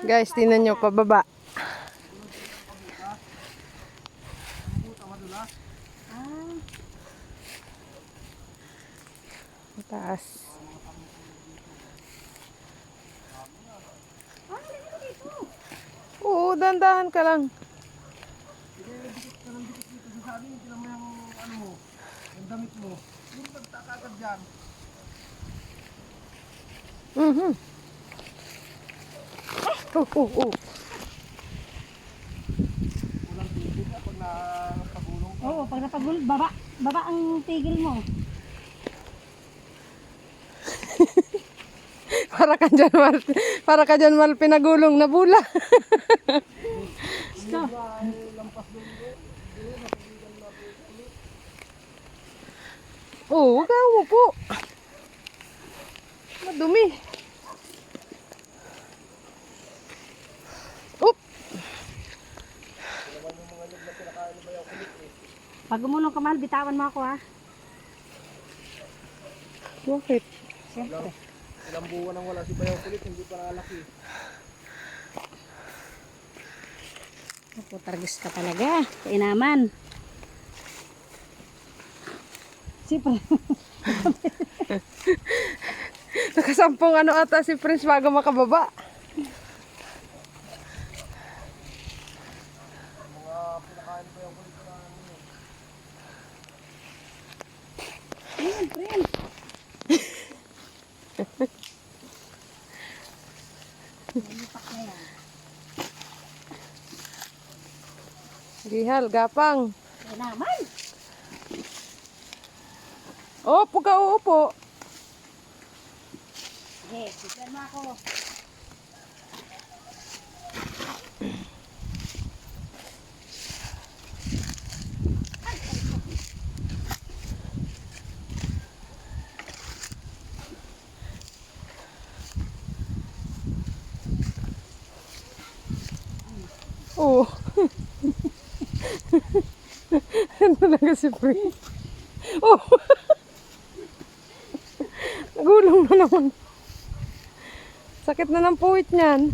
Guys, tingnan nyo pababa. Taas. Oo, dandahan ka lang. Yung damit mo, yung pagtakagad dyan. Walang tigil na pag napagulong ka. Oo, pag napagulong, baba ang tigil mo. Para ka dyan mal pinagulong na bula. Oo, huwag kang umupo. Madumi. Oop. Pag gumulong ka mahal, bitawan mo ako ha. Bakit? Siyempre. Ilang buwan nang wala si Bayaw Kulit, hindi pa nalaki. Ako, targis ka talaga. Kainaman. Siyempre. Nakasampung ano ata si Prince bago makababa. Ayun, friend. Gihal, gapang. Kainaman. Opo ka, uupo. Sige, bigyan mo ako. Oo. Ano talaga si Prince? Oh. Nagulong na naman. Sakit na ng puwit niyan.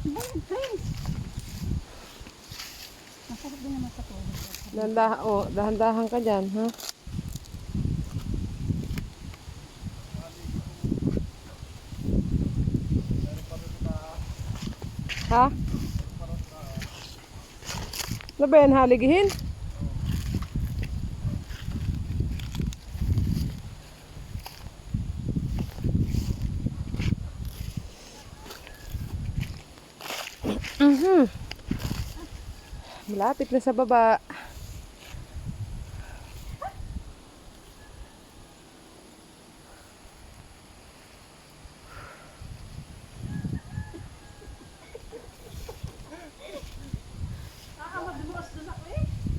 Ayun, friend. Masarap din naman sa tubig. Dahan-dahan ka dyan, ha? Ha? Ano ba yan, haligihin? Malapit na sa baba.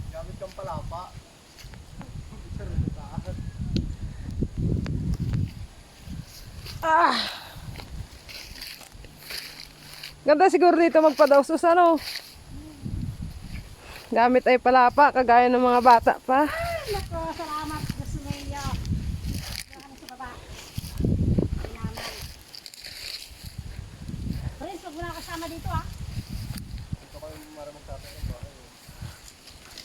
Gamit kang palapa. Ganda siguro dito magpadaos-us ano. Gamit ay palapa, kagaya ng mga bata pa. Nako, salamat. Gusto mo yun. Ano sa baba? Kainaman. Friends, huwag mo na kasama dito ha. Ito kayo mara magtatay ng bahay.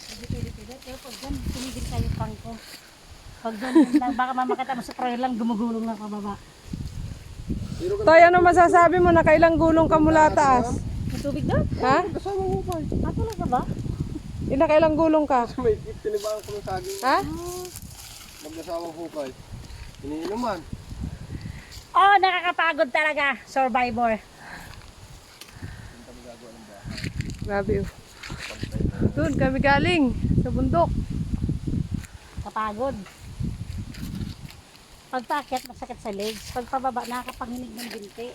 Hindi pwede. Pero pag dyan, tumigil kayo pangko. Pag dyan lang, baka mamakita mo sa prayer lang, gumugulong lang pababa. Toy, ano masasabi mo? Nakailang gulong ka mula taas? May tubig doon? Ha? Kasama mo pa. Talaga ba? Nakailang gulong ka? May tinibaan ko ng saging. Ha? Mag-asawang hukay. Iniinuman. Oh, nakakapagod talaga. Survivor. Grabe oh. Doon kami galing sa bundok. Kapagod. Pag paakyat, masakit sa legs. Pag pababa, nakakapanginig ng binti.